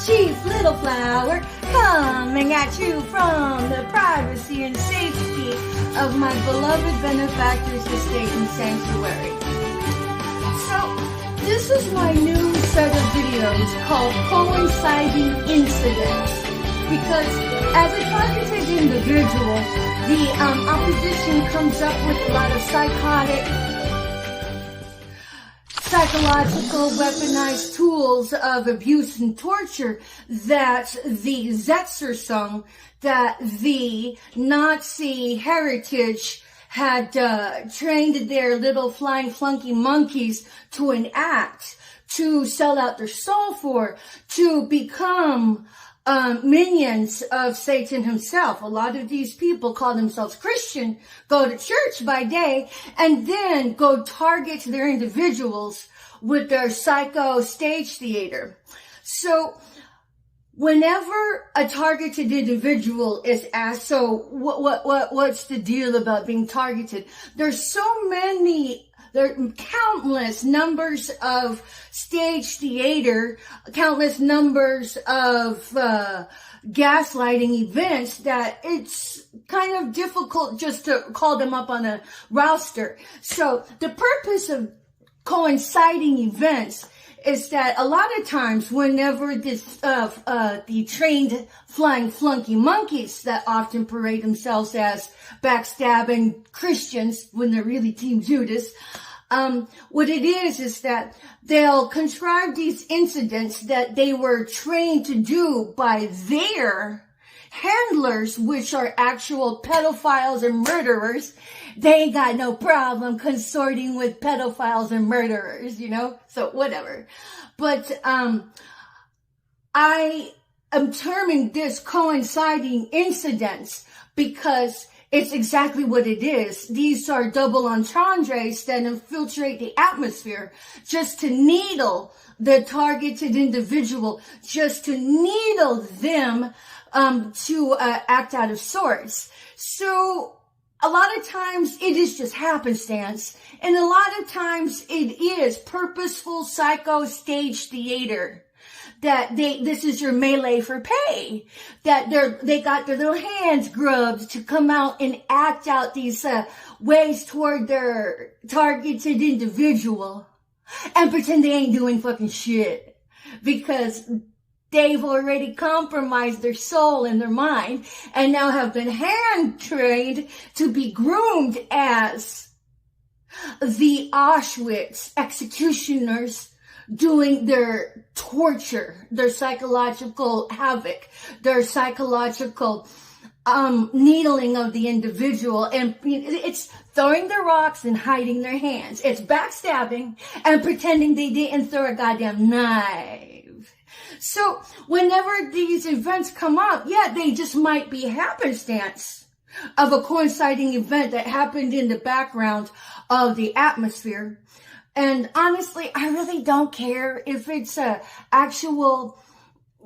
Chief Little Flower, coming at you from the privacy and safety of my beloved benefactor's estate and sanctuary. So, this is my new set of videos called Coinciding Incidents, because as a targeted individual, the opposition comes up with a lot of psychological weaponized tools of abuse and torture that the Zetzersung, that the Nazi heritage had trained their little flying flunky monkeys to enact, to sell out their soul for, to become minions of Satan himself. A lot of these people call themselves Christian, go to church by day, and then go target their individuals with their psycho stage theater. So whenever a targeted individual is asked, so what's the deal about being targeted? There's there are countless numbers of stage theater, countless numbers of gaslighting events that it's kind of difficult just to call them up on a roster. So the purpose of coinciding events is that a lot of times whenever the trained flying flunky monkeys that often parade themselves as backstabbing Christians when they're really Team Judas, what it is that they'll contrive these incidents that they were trained to do by their handlers, which are actual pedophiles and murderers. They ain't got no problem consorting with pedophiles and murderers, you know? So whatever. But I am terming this coinciding incidents because it's exactly what it is. These are double entendres that infiltrate the atmosphere just to needle the targeted individual, just to needle them to act out of sorts. So a lot of times it is just happenstance, and a lot of times it is purposeful psycho stage theater. That this is your melee for pay, that they got their little hands grubbed to come out and act out these ways toward their targeted individual and pretend they ain't doing fucking shit because they've already compromised their soul and their mind and now have been hand trained to be groomed as the Auschwitz executioners, doing their torture, their psychological havoc, their psychological needling of the individual. And it's throwing their rocks and hiding their hands. It's backstabbing and pretending they didn't throw a goddamn knife. So whenever these events come up, yeah, they just might be happenstance of a coinciding event that happened in the background of the atmosphere. And honestly, I really don't care if it's a actual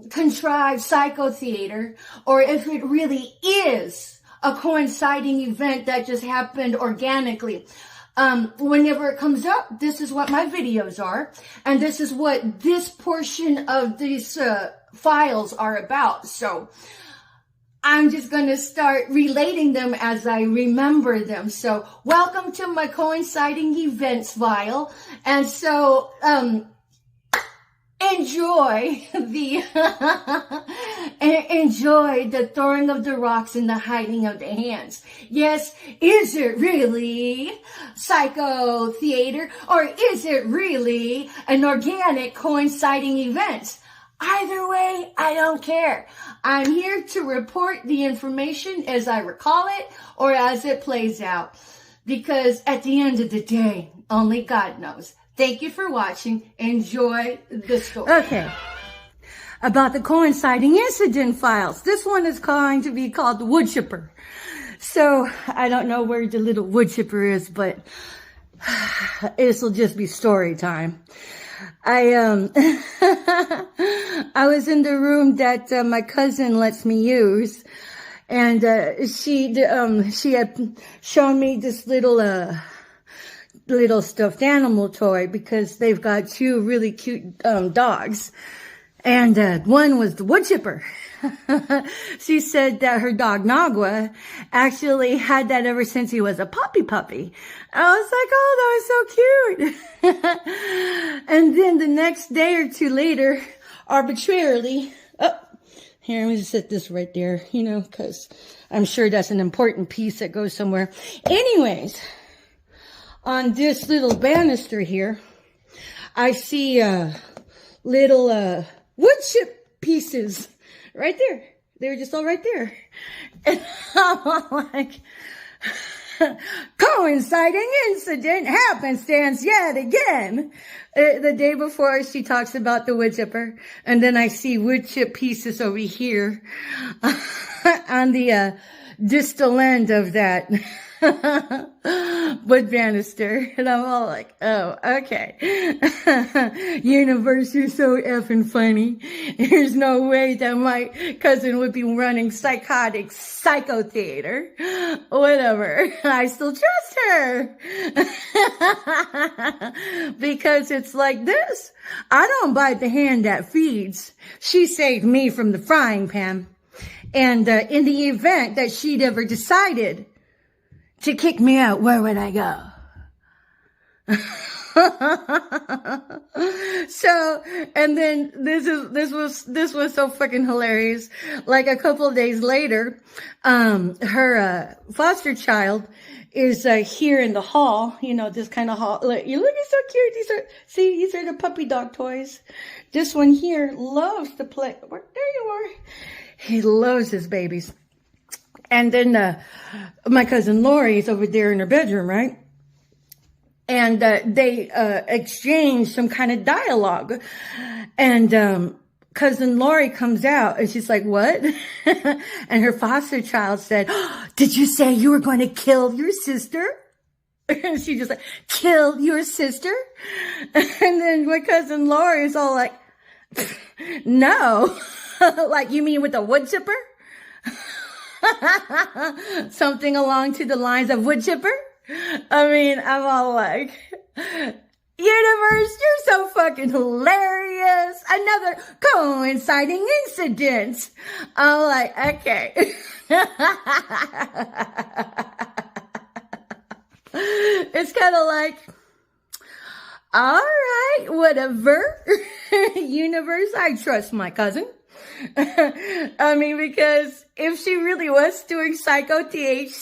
contrived psycho theater or if it really is a coinciding event that just happened organically. Whenever it comes up, this is what my videos are, and this is what this portion of these files are about. So I'm just going to start relating them as I remember them. So welcome to my coinciding events file. And so enjoy the throwing of the rocks and the hiding of the hands. Yes, is it really psycho theater, or is it really an organic coinciding event? Either way, I don't care. I'm here to report the information as I recall it or as it plays out. Because at the end of the day, only God knows. Thank you for watching. Enjoy the story. Okay. About the coinciding incident files. This one is going to be called the wood chipper. So I don't know where the little wood chipper is, but This will just be story time. I was in the room that my cousin lets me use, and she had shown me this little stuffed animal toy, because they've got two really cute dogs, and one was the wood chipper. She said that her dog Nagua actually had that ever since he was a puppy. I was like, oh, that was so cute. And then the next day or two later, arbitrarily, here, let me just set this right there, because I'm sure that's an important piece that goes somewhere. Anyways, on this little banister here, I see little wood chip pieces right there. They were just all right there. And I'm like, coinciding incident, happenstance yet again. The day before, she talks about the wood chipper, and then I see wood chip pieces over here on the distal end of that wood banister, and I'm all like, oh, okay. Universe, you're so effing funny. There's no way that my cousin would be running psychotic psycho theater. Whatever. I still trust her. Because it's like this. I don't bite the hand that feeds. She saved me from the frying pan. And in the event that she'd ever decided to kick me out, where would I go? So, and then this was so fucking hilarious. Like a couple of days later, her foster child is here in the hall, this kind of hall. Look, he's so cute. These are the puppy dog toys. This one here loves to play. There you are. He loves his babies. And then my cousin Lori is over there in her bedroom, right? And they exchange some kind of dialogue. And cousin Lori comes out, and she's like, what? And her foster child said, oh, did you say you were going to kill your sister? And she just like, kill your sister? And then my cousin Lori is all like, no. Like, you mean with a wood chipper? Something along to the lines of wood chipper. I mean, I'm all like, universe, you're so fucking hilarious. Another coinciding incident. I'm like, okay. It's kind of like, all right, whatever. Universe, I trust my cousin. I mean, because if she really was doing psycho stage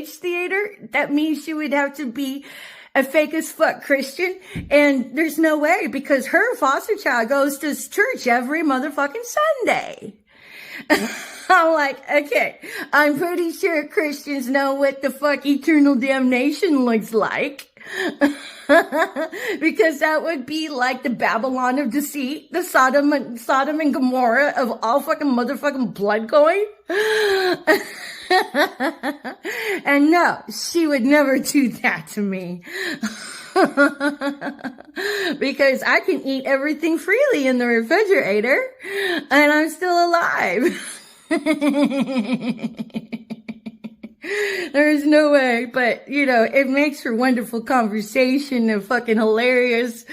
theater, that means she would have to be a fake as fuck Christian. And there's no way, because her foster child goes to church every motherfucking Sunday. I'm like, okay, I'm pretty sure Christians know what the fuck eternal damnation looks like. Because that would be like the Babylon of deceit, the Sodom and Gomorrah of all fucking motherfucking blood going. And no, she would never do that to me. Because I can eat everything freely in the refrigerator, and I'm still alive. There's no way, but it makes for wonderful conversation and fucking hilarious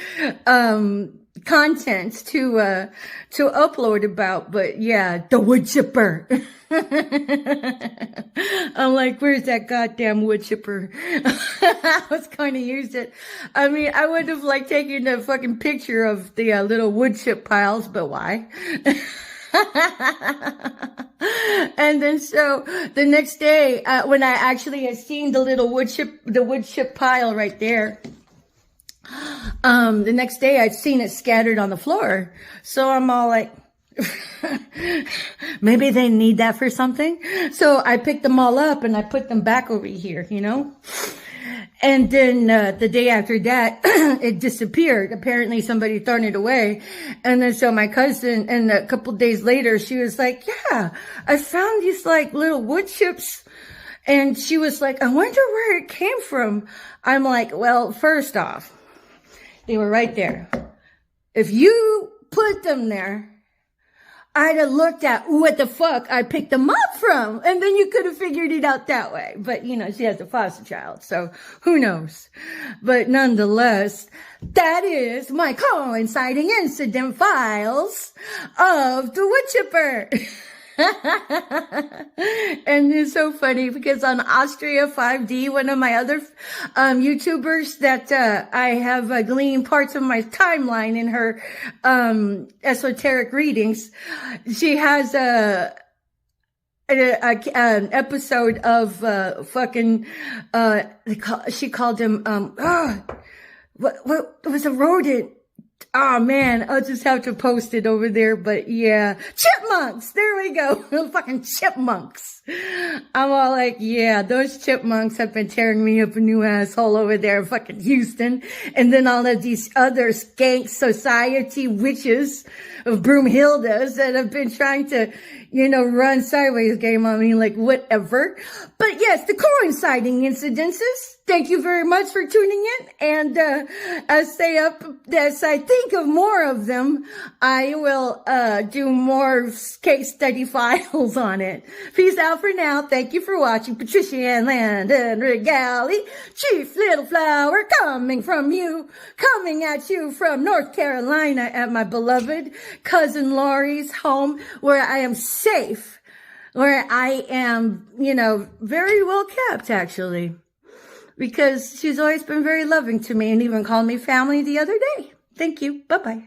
content to upload about. But yeah, the wood chipper. I'm like, where's that goddamn wood chipper? I was going to use it. I mean, I would have taken a fucking picture of the little wood chip piles, but why? And then so the next day, when I actually had seen the wood chip pile right there, the next day I'd seen it scattered on the floor. So I'm all like, maybe they need that for something. So I picked them all up and I put them back over here, And then the day after that, it disappeared. Apparently somebody thrown it away. And then so my cousin, and a couple days later, she was like, yeah, I found these little wood chips And she was like, I wonder where it came from. I'm like, well, first off, they were right there. If you put them there, I'd have looked at what the fuck I picked them up from. And then you could have figured it out that way. But, you know, she has a foster child, so who knows? But nonetheless, that is my coinciding incident files of the wood chipper. And it's so funny because on Austria 5D, one of my other YouTubers that I have gleaned parts of my timeline in her esoteric readings, she has an episode of she called him what was a rodent. Oh man, I'll just have to post it over there, but yeah. Chipmunks! There we go. Fucking chipmunks. I'm all like, yeah, those chipmunks have been tearing me up a new asshole over there in fucking Houston. And then all of these other skank society witches of Broomhildas that have been trying to, you know, run sideways game on me, like whatever. But yes, the coinciding incidences. Thank you very much for tuning in. And as I think of more of them, I will do more case study files on it. Peace out for now. Thank you for watching. Patricia Ann Landon Regali, Chief Little Flower, coming at you from North Carolina at my beloved cousin Laurie's home, where I am safe, where I am, you know, very well kept actually. Because she's always been very loving to me and even called me family the other day. Thank you. Bye-bye.